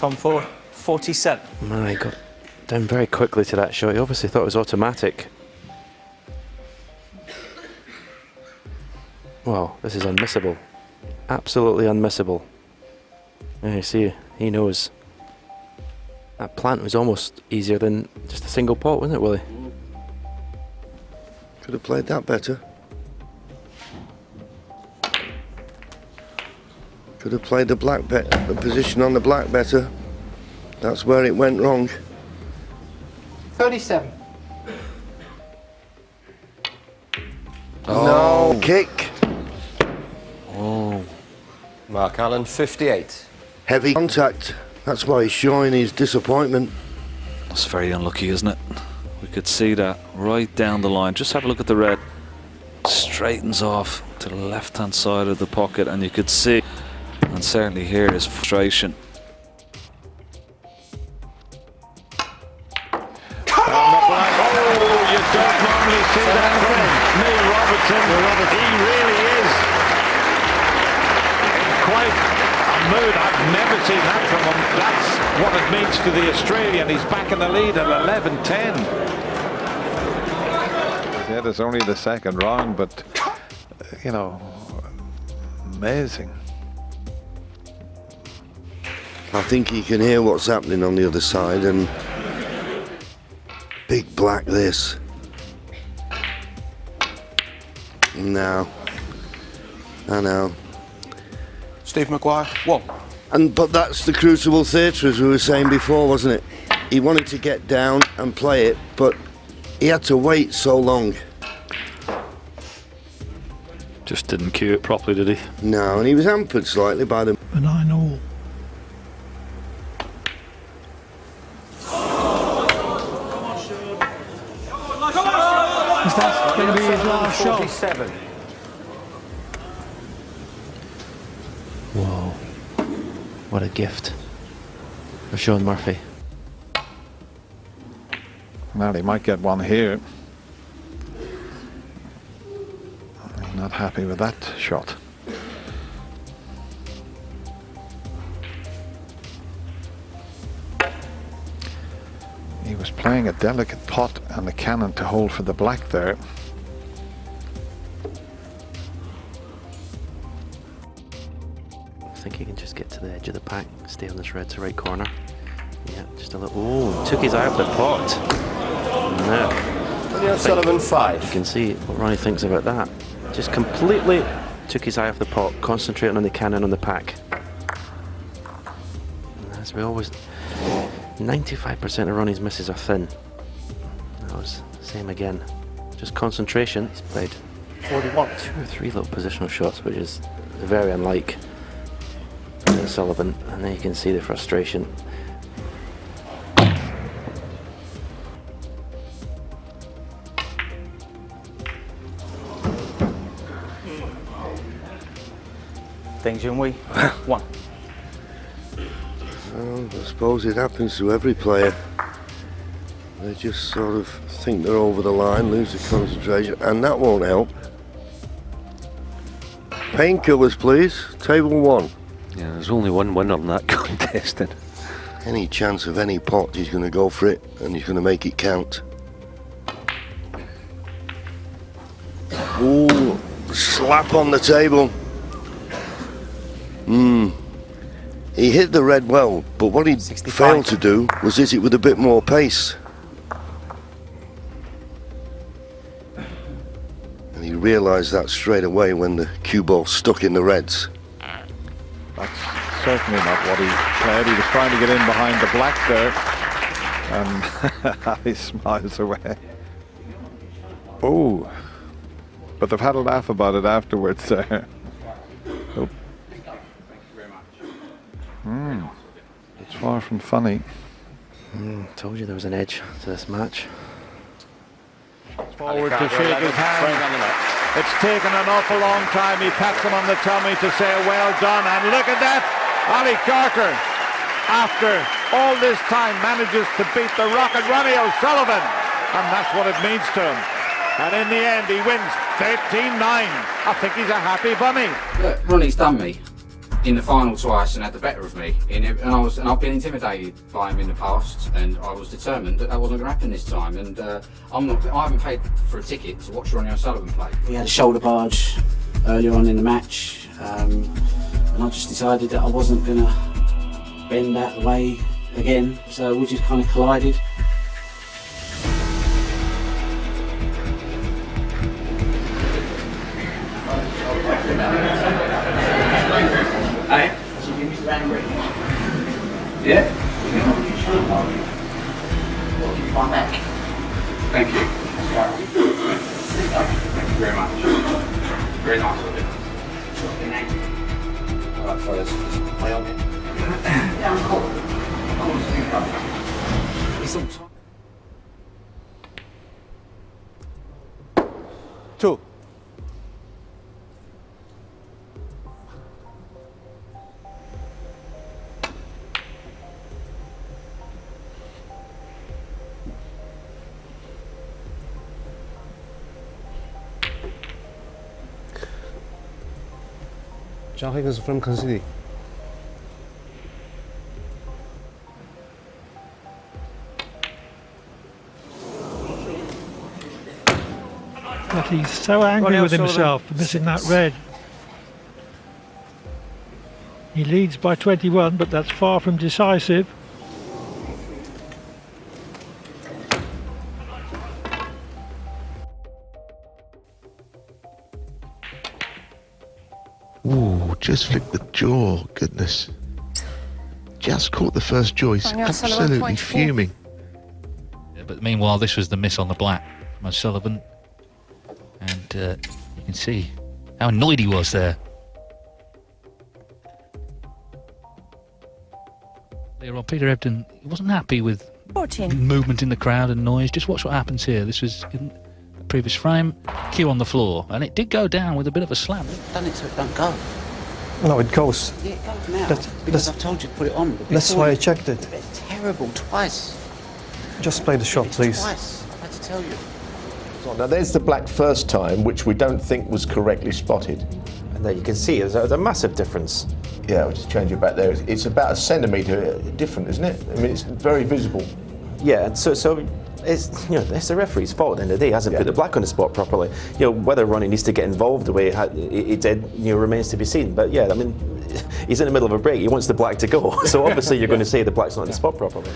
Tom Ford, 47. My God, down very quickly to that shot. He obviously thought it was automatic. Wow, this is unmissable. Absolutely unmissable. Yeah, you see, he knows. That plant was almost easier than just a single pot, wasn't it, Willie? Could have played that better. Could have played the the position on the black better. That's where it went wrong. 37. Oh. No, kick. Oh. Mark Allen, 58. Heavy contact. That's why he's showing his disappointment. That's very unlucky, isn't it? We could see that right down the line. Just have a look at the red. Straightens off to the left-hand side of the pocket, and you could see, and certainly hear his frustration. Oh, you don't normally see that from Neil Robertson. He really is in quite a mood. I've never seen that from him. That's what it means to the Australian. He's back in the lead at 11-10. Yeah, it's only the second round, but you know, amazing. I think he can hear what's happening on the other side, and big black this. No. I know. Steve Maguire, 1. But that's the crucible theatre, as we were saying before, wasn't it? He wanted to get down and play it, but he had to wait so long. Just didn't cue it properly, did he? No, and he was hampered slightly by the... And I know. Is that going to be his last shot? 47. Whoa. What a gift for Sean Murphy. Well, he might get one here. Not happy with that shot. He was playing a delicate pot and a cannon to hold for the black there. I think he can just get to the edge of the pack, stay on this red to right corner. Yeah, just a little. Oh, took his eye off the pot. No. Ronnie O'Sullivan, 5. You can see what Ronnie thinks about that. Just completely took his eye off the pot, concentrating on the cannon on the pack. And as we always, 95% of Ronnie's misses are thin. That was the same again. Just concentration. He's played 41. 2 or 3 little positional shots, which is very unlike O'Sullivan. And then you can see the frustration. Things Junhui, 1. Well, I suppose it happens to every player. They just sort of think they're over the line, lose the concentration, and that won't help. Painkillers, please. Table 1. Yeah, there's only one winner in that contestant. Any chance of any pot, he's going to go for it, and he's going to make it count. Ooh, slap on the table. He hit the red well, but what he 65. failed to do was hit it with a bit more pace. And he realised that straight away when the cue ball stuck in the reds. That's certainly not what he played. He was trying to get in behind the black there, and he smiles away. Oh, but they've had a laugh about it afterwards there. Oh. It's far from funny. Told you there was an edge to this match. Forward to shake his hand. It's taken an awful long time. He pats him on the tummy to say well done, and look at that, Aly Carter, after all this time, manages to beat the Rocket Ronnie O'Sullivan, and that's what it means to him. And in the end, he wins 13-9. I think he's a happy bunny. Look, Ronnie's done me. in the final twice and had the better of me. And I've been intimidated by him in the past, and I was determined that wasn't going to happen this time. And I haven't paid for a ticket to watch Ronnie O'Sullivan play. We had a shoulder barge earlier on in the match, and I just decided that I wasn't going to bend out the way again, so we just kind of collided. Hey, so you Mr. Angry? Yeah? What did you find back? Thank you. Thank you very much. Very nice of you. Alright, so let's just play on it. Yeah, I'm cool. It's all time. 2. Junhui is from Kansas City. But he's so angry Ronnie with O'Sullivan, himself for missing that red. He leads by 21, but that's far from decisive. Ooh, just flicked the jaw, goodness. Just caught the first jaw, he's absolutely fuming. Yeah, but meanwhile, this was the miss on the black from O'Sullivan. And you can see how annoyed he was there. Later on, Peter Ebdon wasn't happy with 14. movement in the crowd and noise. Just watch what happens here. This was in the previous frame. Cue on the floor, and it did go down with a bit of a slap. Done it so it don't go. No, it goes. Yeah, it goes now. Because I've told you to put it on. That's why I checked it. It's terrible, twice. Just play the shot, please. Twice. I've had to tell you. Now there's the black first time, which we don't think was correctly spotted. And there you can see there's a massive difference. Yeah, we'll just change it back there. It's about a centimetre different, isn't it? I mean, it's very visible. Yeah, and so it's it's the referee's fault at the end of the day. He hasn't put the black on the spot properly. Whether Ronnie needs to get involved the way he did, remains to be seen. But yeah, I mean, he's in the middle of a break. He wants the black to go. So obviously you're going to say the black's not in the spot properly.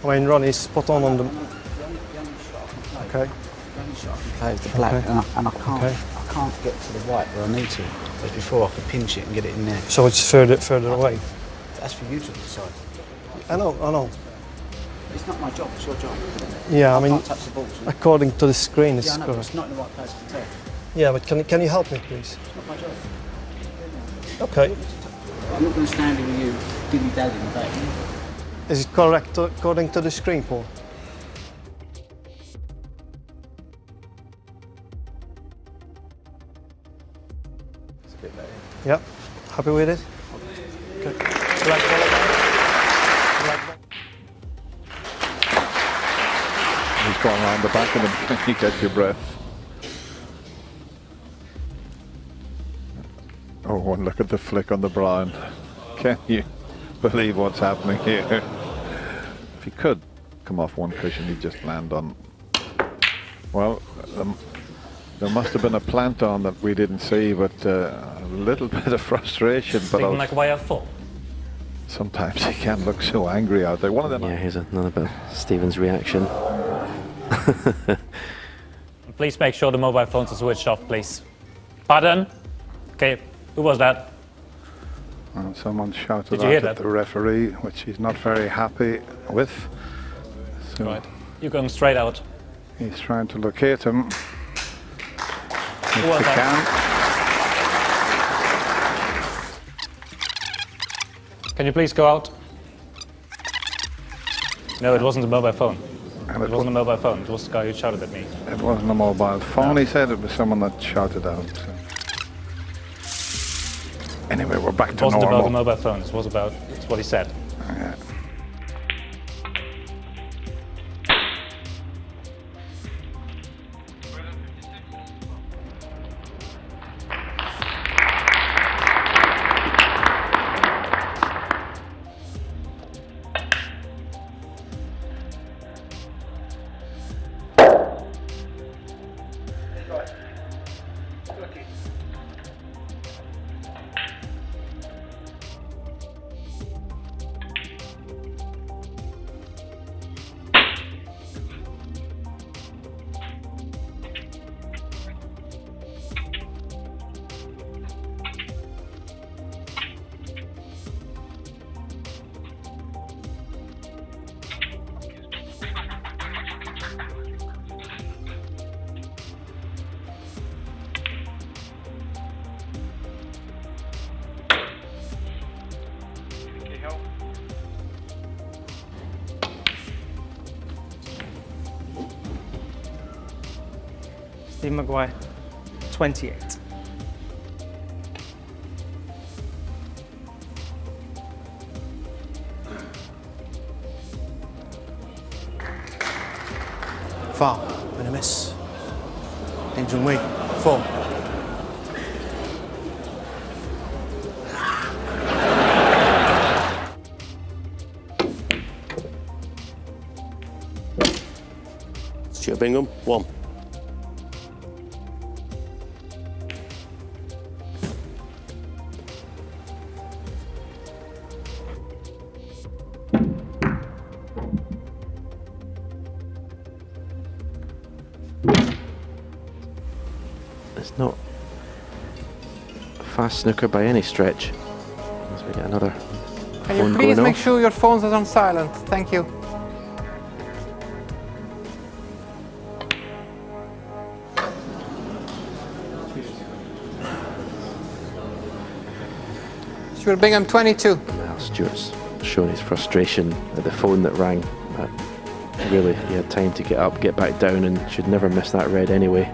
I mean, Ronnie's spot on the... Okay. Play with the black, Okay. and I can't. Okay. I can't get to the white where I need to. Whereas before I could pinch it and get it in there. So it's further away. That's for you to decide. I know. It's not my job. It's your job. Yeah, I mean, can't touch the ball. So according to the screen, it's yeah, I know, but correct. it's not in the right place to tell. Yeah, but can you help me, please? It's not my job. Okay. I'm not going to stand here with you dilly-dally in the back. Is it correct according to the screen, Paul? It's a bit better. Yeah. Happy with it? Okay. He's going around the back of them. You catch your breath. Oh, and look at the flick on the Brian. Can you believe what's happening here? If he could come off one cushion, he'd just land on. Well, there must have been a plant on that we didn't see, but a little bit of frustration. But Maguire 4. sometimes he can look so angry out there. One of them. Yeah, here's another bit of Stephen's reaction. Please make sure the mobile phones are switched off, please. Pardon? Okay, who was that? And someone shouted Did you hear out at that? the referee, which he's not very happy with. So Right. You're going straight out. he's trying to locate him. Who If was he that? Can you please go out? No, it wasn't a mobile phone. And It wasn't a mobile phone. It was the guy who shouted at me. It wasn't a mobile phone, he said. It was someone that shouted out. So. Anyway, we're back It to wasn't normal. about the mobile phones. It was about. It's what he said. Yeah. Steve Maguire, 28. Foul and a miss. And Junhui, 4. Stuart Bingham, 1. It's not fast snooker by any stretch. As we get another Can you phone please going make off. sure your phones are on silent? Thank you. Stuart Bingham, 22. Now Stuart's showing his frustration at the phone that rang. But really, he had time to get up, get back down, and should never miss that red anyway.